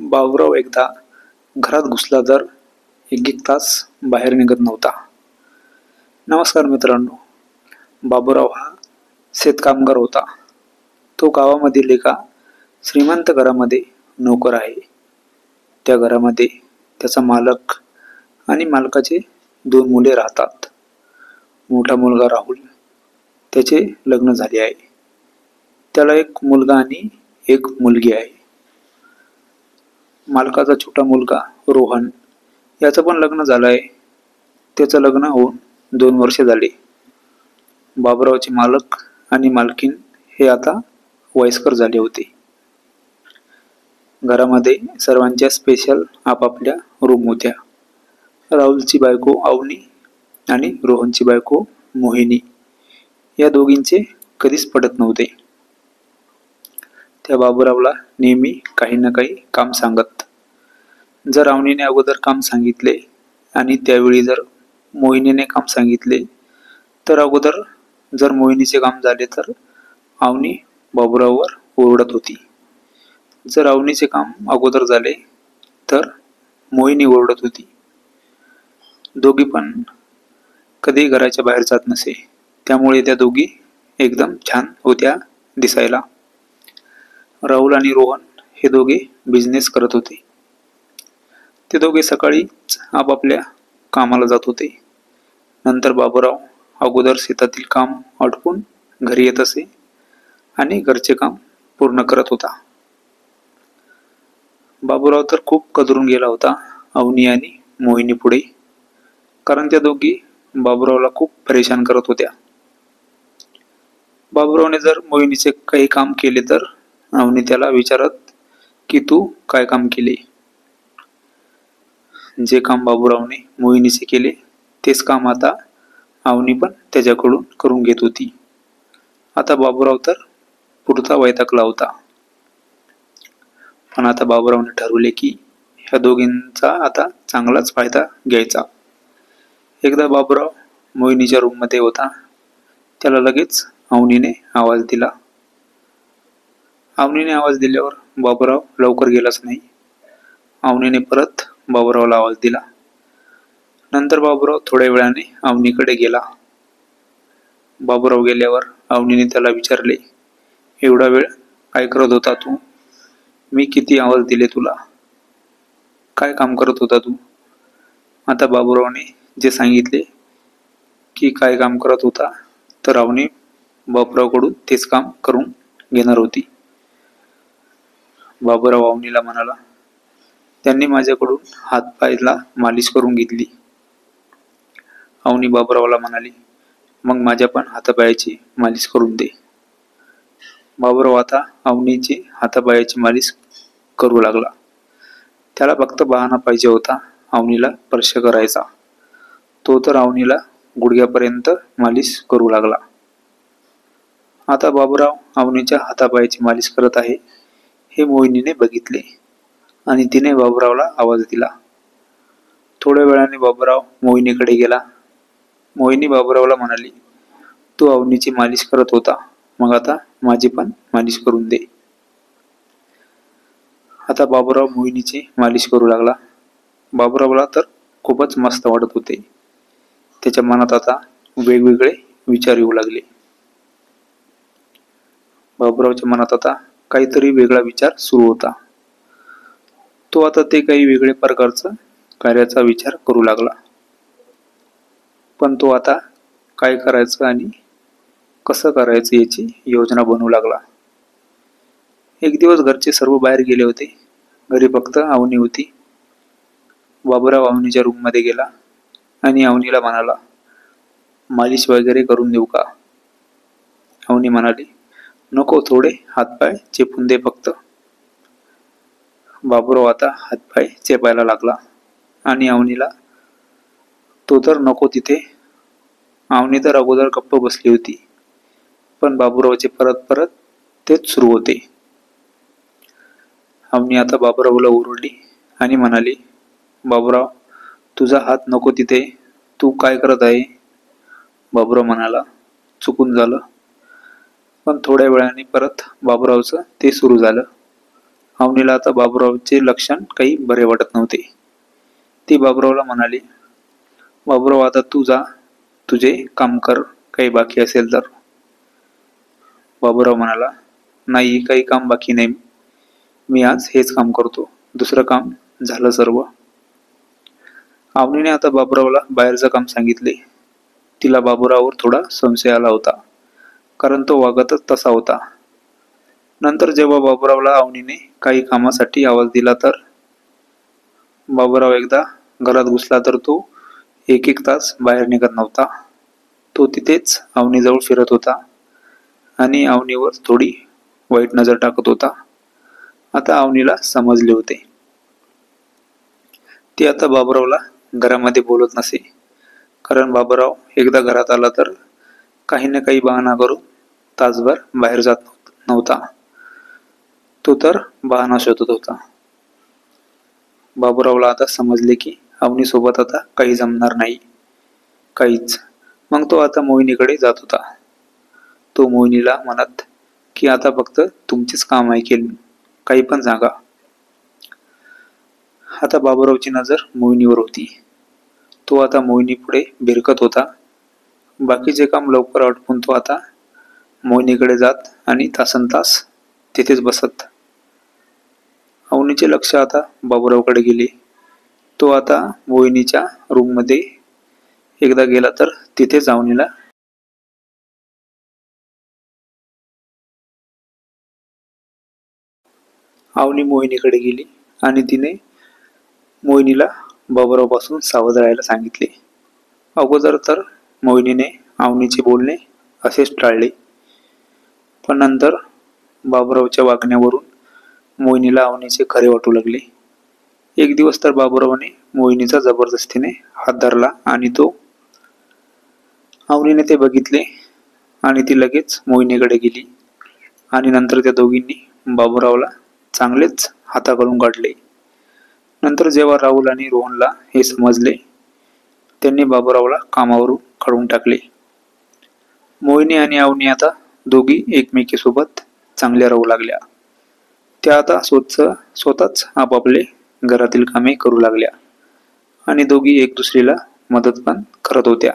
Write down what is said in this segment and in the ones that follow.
बाबूराव एकदा घरात घुसला तर एक तास बाहेर निघत नव्हता. नमस्कार मित्रांनो, बाबूराव हा शेतकामगार होता. तो गावामधील एका श्रीमंत घरामध्ये नोकर आहे. त्या घरामध्ये त्याचा मालक आणि मालकाचे 2 मुले राहतात. मोठा मुलगा राहुल, त्याचे लग्न झाले आहे. त्याला एक मुलगा आणि एक मुलगी आहे. मालकाचा छोटा मुलगा रोहन, याचं पण लग्न झालं आहे. त्याचं लग्न होऊन 2 वर्षे झाले. बाबूरावचे मालक आणि मालकीण हे आता वयस्कर झाले होते. घरामध्ये सर्वांच्या स्पेशल आपापल्या रूम होत्या. राहुलची बायको अवनी आणि रोहनची बायको मोहिनी, या दोघींचे कधीच पटत नव्हते. त्या बाबूरावला नेहमी काही ना काही काम सांगत. जर अवनीने अगोदर काम सांगितले आणि त्यावेळी जर मोहिनीने काम सांगितले तर अगोदर जर मोहिनीचे काम झाले तर अवनी बाबूराववर ओरडत होती. जर अवनीचे काम अगोदर झाले तर मोहिनी ओरडत होती. दोघी पण कधी घराच्या बाहेर जात नसे, त्यामुळे त्या दोघी एकदम छान होत्या दिसायला. राहुल आणि रोहन हे दोघे बिझनेस करत होते. ते दोघे सकाळीच आपापल्या कामाला जात होते. नंतर बाबूराव अगोदर शेतातील काम आटपून घरी येत असे आणि घरचे काम पूर्ण करत होता. बाबूराव तर खूप कदरून गेला होता अवनी आणि मोहिनी पुढे, कारण त्या दोघी बाबूरावला खूप परेशान करत होत्या. बाबूरावने जर मोहिनीचे काही काम केले तर अवनी त्याला विचारत की तू काय काम केले. जे काम बाबूरावने मोहिनीचे केले तेच काम आता अवनी पण त्याच्याकडून करून घेत होती. आता बाबूराव तर पुरता वैतागला होता. पण आता बाबूरावने ठरवले की ह्या दोघींचा आता चांगलाच फायदा घ्यायचा. एकदा बाबूराव मोहिनीच्या रूममध्ये होता. त्याला लगेच अवनीने आवाज दिला. अवनीने आवाज दिल्यावर बाबूराव लवकर गेलाच नाही. अवनीने परत बाबूरावला आवाज दिला. नंतर बाबूराव थोड्या वेळाने अवनीकडे गेला. बाबूराव गेल्यावर अवनीने त्याला विचारले, एवढा वेळ काय करत होता तू? मी किती आवाज दिले तुला? काय काम करत होता तू? आता बाबूरावने जे सांगितले की काय काम करत होता, तर अवनी बाबूरावकडून तेच काम करून घेणार होती. बाबूराव अवनीला म्हणाला, त्यांनी माझ्याकडून हातपायला मालिश करून घेतली. अवनी बाबूरावला म्हणाली, मग माझ्या पण हातापायाची मालिश करून दे. बाबूराव आता अवनीची हातापायाची मालिश करू लागला. त्याला फक्त बहाणा पाहिजे होता अवनीला स्पर्श करायचा. तो तर अवनीला गुडघ्यापर्यंत मालिश करू लागला. आता बाबूराव अवनीच्या हातापायाची मालिश करत आहे हे मोहिनीने बघितले आणि तिने बाबूरावला आवाज दिला. थोड्या वेळाने बाबूराव मोहिनीकडे गेला. मोहिनी बाबूरावला म्हणाली, तू अवनीची मालिश करत होता, मग आता माझी पण मालिश करून दे. आता बाबूराव मोहिनीची मालिश करू लागला. बाबूरावला तर खूपच मस्त वाटत होते. त्याच्या मनात आता वेगवेगळे विचार येऊ लागले. बाबूरावच्या मनात आता काहीतरी वेगळा विचार सुरू होता. तो आता ते काही वेगळ्या प्रकारचं कार्याचा विचार करू लागला. पण तो आता काय करायचं आणि कसं करायचं याची योजना बनवू लागला. एक दिवस घरचे सर्व बाहेर गेले होते. घरी फक्त अवनी होती. बाबूराव अवनीच्या रूममध्ये गेला आणि अवनीला म्हणाला, मालिश वगैरे करून देऊ का? अवनी म्हणाली, नको, थोडे हातपाय चेपून दे फक्त. बाबूराव आता हातपाय चेपायला लागला आणि अवनीला तो तर नको तिथे. अवनी तर अगोदर गप्प बसली होती, पण बाबूरावचे परत परत तेच सुरू होते. अवनी आता बाबूरावला ओरडली आणि म्हणाली, बाबूराव, तुझा हात नको तिथे, तू काय करत आहे? बाबूराव म्हणाला, चुकून झालं. पण थोड्या वेळाने परत बाबूरावचं ते सुरू झालं. अवनीला आता बाबूरावचे लक्षण काही बरे वाटत नव्हते. ती बाबूरावला म्हणाली, बाबूराव आता तू जा, तुझे काम कर, काही बाकी असेल तर. बाबूराव म्हणाला, नाही काही काम बाकी नाही, मी आज हेच काम करतो, दुसरं काम झालं सर्व. अवनीने आता बाबूरावला बाहेरचं काम सांगितले. तिला बाबूराववर थोडा संशय आला होता, कारण तो वागतच तसा होता. नंतर जेव्हा बाबूरावला अवनीने काही कामासाठी आवाज दिला तर बाबूराव एकदा घरात घुसला तर तो एक एक तास बाहेर निघत नव्हता. तो तिथेच अवनीजवळ फिरत होता आणि अवनीवर थोडी वाईट नजर टाकत होता. आता अवनीला समजले होते. ती आता बाबूरावला घरामध्ये बोलत नसे, कारण बाबूराव एकदा घरात आला तर काही ना काही बहाणा करून तासभर बाहेर जात नव्हता. तो तर बहाणा शोधत होता. बाबूरावला आता समजले की अवनी सोबत आता काही जमणार नाही, काहीच. मग तो आता मोहिनीकडे जात होता. तो मोहिनीला म्हणत की आता फक्त तुमचेच काम ऐकेल, काही पण सांगा. आता बाबूरावची नजर मोहिनीवर होती. तो आता मोहिनी पुढे भिरकत होता. बाकीचे काम लवकर आटपून तो आता मोहिनीकडे जात आणि तासनतास तिथेच बसत. अवनीचे लक्ष आता बाबूरावकडे गेले. तो आता मोहिनीच्या रूममध्ये एकदा गेला तर तिथेच अवनीला अवनी मोहिनीकडे गेली आणि तिने मोहिनीला बाबूरावपासून सावध राहायला सांगितले. अगोदर तर मोहिनीने अवनीचे बोलणे असेच टाळले, पण नंतर बाबूरावच्या वागण्यावरून मोहिनीला अवनीचे खरे वाटू लागले. एक दिवस तर बाबूरावने मोहिनीचा जबरदस्तीने हात धरला आणि अवनीने ते बघितले आणि ती लगेच मोहिनीकडे गेली आणि नंतर त्या दोघींनी बाबूरावला चांगलेच हाताकडून काढले. नंतर जेव्हा राहुल आणि रोहनला हे समजले, त्यांनी बाबूरावला कामावरून काढून टाकले. मोहिनी आणि अवनी आता दोघी एकमेकीसोबत चांगल्या राहू लागल्या. त्या आता स्वतःच आपापले घरातील कामे करू लागल्या आणि दोघी एक दुसरीला मदत पण करत होत्या.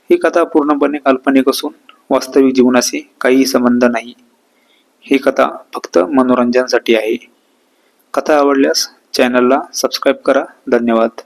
ही कथा पूर्णपणे काल्पनिक असून वास्तविक जीवनाशी काही संबंध नाही. ही कथा फक्त मनोरंजनासाठी आहे. कथा आवडल्यास चॅनलला सबस्क्राईब करा. धन्यवाद.